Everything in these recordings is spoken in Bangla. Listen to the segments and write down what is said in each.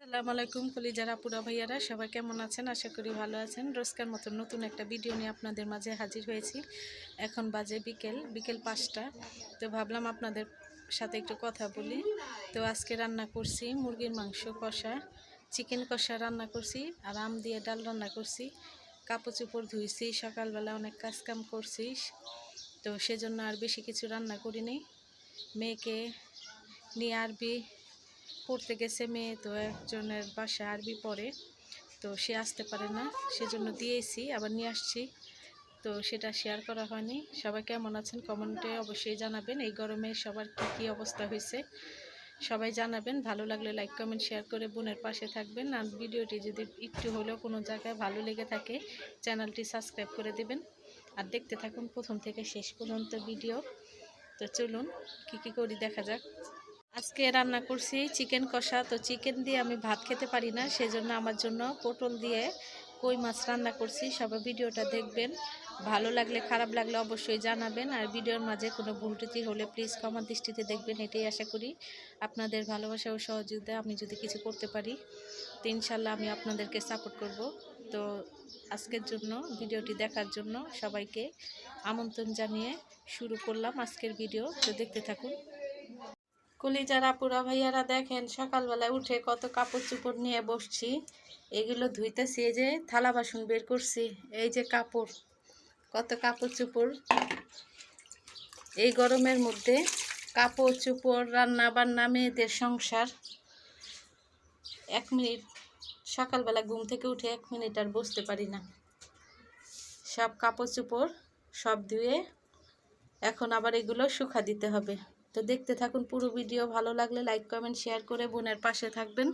আসসালামু আলাইকুম কলিজার আপুরা ভাইয়ারা, সবাই কেমন আছেন? আশা করি ভালো আছেন। রোজকার মতো নতুন একটা ভিডিও নিয়ে আপনাদের মাঝে হাজির হয়েছি। এখন বাজে বিকেল 5টা। তো ভাবলাম আপনাদের সাথে একটু কথা বলি। তো আজকে রান্না করছি মুরগির মাংস কষা, চিকেন কষা রান্না করছি, আর আম দিয়ে ডাল রান্না করছি। কাপড় চোপড় ধুইছি, সকালবেলা অনেক কাজকাম করছি, তো সেজন্য আর বেশি কিছু রান্না করিনি। মেয়েকে নিয়ে আরবি পড়তে গেছে, মেয়ে তো একজনের বাসায় আরবি পড়ে, তো সে আসতে পারে না, সেজন্য দিয়েছি, আবার নিয়ে আসছি। তো সেটা শেয়ার করা হয়নি। সবাই কেমন আছেন কমেন্টে অবশ্যই জানাবেন। এই গরমে সবার কী অবস্থা হয়েছে সবাই জানাবেন। ভালো লাগলে লাইক কমেন্ট শেয়ার করে বোনের পাশে থাকবেন। আর ভিডিওটি যদি একটু হলেও কোনো জায়গায় ভালো লেগে থাকে চ্যানেলটি সাবস্ক্রাইব করে দেবেন। আর দেখতে থাকুন প্রথম থেকে শেষ পর্যন্ত ভিডিও। তো চলুন কী করি দেখা যাক। আজকে রান্না করছি চিকেন কষা। তো চিকেন দিয়ে আমি ভাত খেতে পারি না, সেজন্য আমার জন্য পটল দিয়ে কই মাছ রান্না করছি। সবাই ভিডিওটা দেখবেন, ভালো লাগলে খারাপ লাগলে অবশ্যই জানাবেন। আর ভিডিওর মাঝে কোনো ভুল ত্রুটি হলে প্লিজ ক্ষমা দৃষ্টিতে দেখবেন, এটাই আশা করি। আপনাদের ভালোবাসা ও সহযোগিতায় আমি যদি কিছু করতে পারি তো ইনশাল্লাহ আমি আপনাদেরকে সাপোর্ট করব। তো আজকের জন্য ভিডিওটি দেখার জন্য সবাইকে আমন্ত্রণ জানিয়ে শুরু করলাম আজকের ভিডিও। তো দেখতে থাকুন। কলিজার আপুরা ভাইয়ারা, দেখেন সকালবেলায় উঠে কত কাপড় চোপড় নিয়ে বসছি। এগুলো ধুইতেছি, এই যে থালা বাসন বের করছি, এই যে কাপড়, কত কাপড় চোপড়। এই গরমের মধ্যে কাপড় চোপড়, রান্না বান্না, মেয়েদের সংসার। 1 মিনিট সকালবেলা ঘুম থেকে উঠে 1 মিনিট আর বসতে পারি না। সব কাপড় চোপড় সব ধুয়ে এখন আবার এগুলো শুকা দিতে হবে। তো দেখতে থাকুন পুরো ভিডিও। ভালো লাগলে লাইক কমেন্ট শেয়ার করে বোনের পাশে থাকবেন।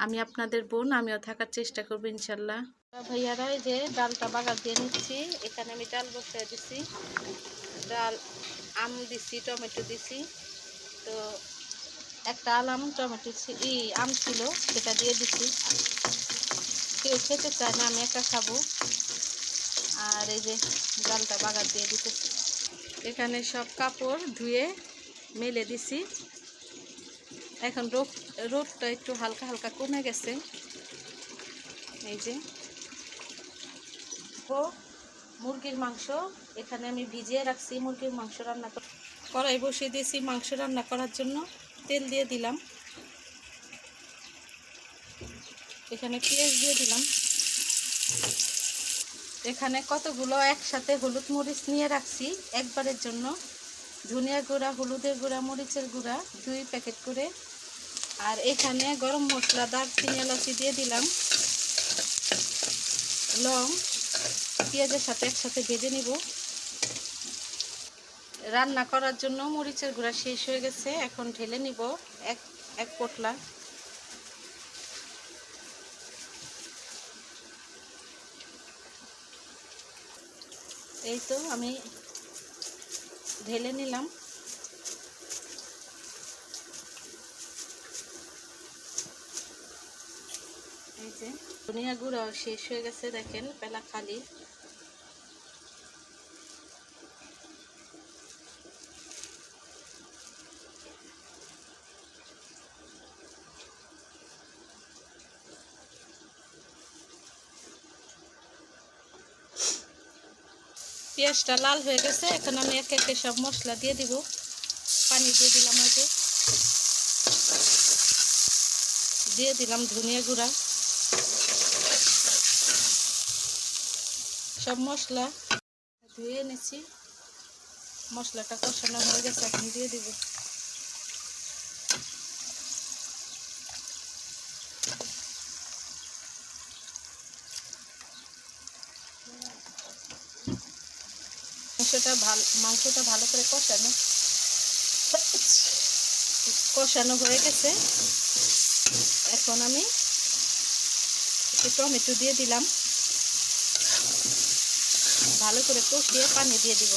আমি আপনাদের বোন, আমিও থাকার চেষ্টা করবো ইনশাল্লাহ। ভাইয়ারা, এই যে ডালটা বাগার দিয়ে নিচ্ছি। এখানে আমি ডাল বসিয়ে দিছি, ডাল আম দিছি, টমেটো দিছি। তো একটা আম টমেটো আম ছিল, সেটা দিয়ে দিছি। কেউ খেতে চায় না, আমি একা খাবো। আর এই যে ডালটা বাগার দিয়ে দিতেছি। এখানে সব কাপড় ধুয়ে মেলে দিছি। এখন রোদটা একটু হালকা হালকা কমে গেছে। এই যে মুরগির মাংস এখানে আমি ভিজিয়ে রাখছি। মুরগির মাংস রান্না কড়াই বসিয়ে দিয়েছি মাংস রান্না করার জন্য। তেল দিয়ে দিলাম, এখানে পেঁয়াজ দিয়ে দিলাম। এখানে কতগুলো একসাথে হলুদ মরিচ নিয়ে রাখছি একবারের জন্য। ধনিয়া গুঁড়া, হলুদের গুঁড়া, মরিচের গুঁড়া 2 প্যাকেট করে। আর এখানে গরম মশলা, দারচিনি, এলাচি দিয়ে দিলাম, লং, পেঁয়াজের সাথে একসাথে ভেজে নিব। রান্না করার জন্য মরিচের গুঁড়া শেষ হয়ে গেছে, এখন ঢেলে নিব এক পোটলা। এই তো আমি ঢেলে নিলাম। এই যে ধনিয়া গুঁড়াও শেষ হয়ে গেছে, দেখেন পেলা খালি। পেঁয়াজটা লাল হয়ে গেছে, এখন আমি একে একে সব মশলা দিয়ে দিব। পানি দিয়ে দিলাম, আগে দিয়ে দিলাম ধনিয়া গুঁড়া। সব মশলা ধুয়ে এনেছি, মশলাটা কষানো হয়ে গেছে, এখন দিয়ে দিব। মাংসটা ভালো করে কষানো হয়ে গেছে। এখন আমি একটু টমেটো দিয়ে দিলাম, ভালো করে কষিয়ে পানি দিয়ে দিব।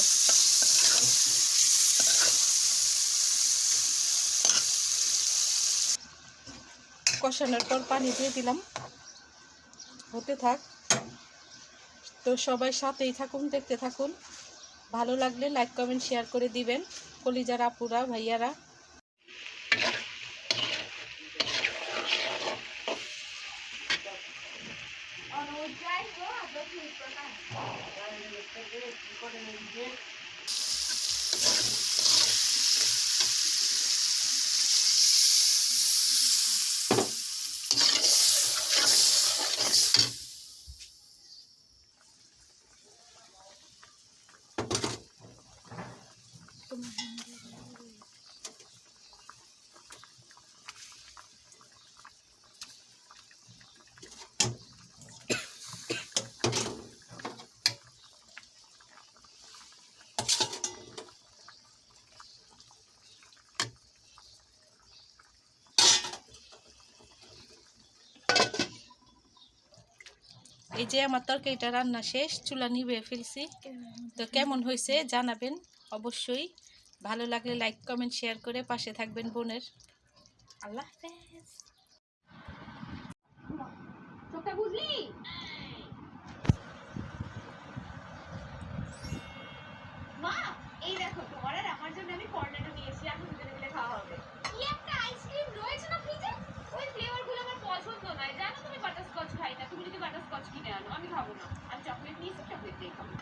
কষানোর পর পানি দিয়ে দিলাম, হতে থাক। তো সবাই সাথেই থাকুন, দেখতে থাকুন। ভালো লাগলে লাইক কমেন্ট শেয়ার করে দিবেন কলিজার আপুরা ভাইয়ারা। এই যে আমার তরকারিটা রান্না শেষ, চুলা নিভিয়ে ফেলছি। তো কেমন হয়েছে জানাবেন অবশ্যই। ভালো লাগলে লাইক কমেন্ট শেয়ার করে পাশে থাকবেন বোনের। আল্লাহ হাফেজ। বুঝলি মা, এই দেখো তোমার আর আমার জন্য আমি কর্নেটো নিয়েছি, এখন দুজনে মিলে খাওয়া হবে। কি একটা আইসক্রিম রয়েছে না ফ্রিজে, ওই ফ্লেভার গুলো আমার পছন্দ নয়, জানো তুমি বাটারস্কচ খাই না, তুমি যদি বাটারস্কচ কিনে আনো আমি খাবো না। আমি চকলেট নিয়েছি, চকলেট দিয়ে খাবো।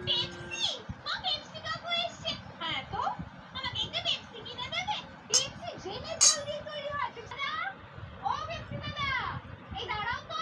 পেপসি, মা পেপসি কাকু এসেছে। হ্যাঁ তো আমাকে একটা পেপসি কিনে দেবে? পেপসি জেনে জল দিয়ে তৈরি হয়। ও পেপসি দাদা, এই দাঁড়াও তো।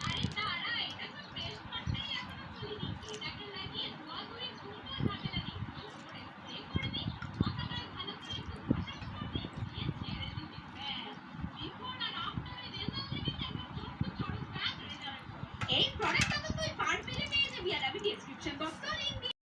আরে দাঁড়া, এটা তো ফ্রেশ পাতাই এখনো তুলিনি। এটাকে লাগিয়ে ধোয়া ধুয়ে ছোট হাতে লাগিয়ে ভালো করে স্প্রে করবি, মাথাটায় ভালো করে একটু মাসাজ করবি, দিয়ে ছেড়ে দিবি। ব্যাস, বিফোর আর আফটারের রেজাল্ট দেখে একটা ছোট্ট ঝলক ব্যাক রেজাল্ট। এই প্রোডাক্টটা তো তুই পার্পেলে পেয়ে যাবি, আর আমি ডেসক্রিপশন বক্সেও লিংক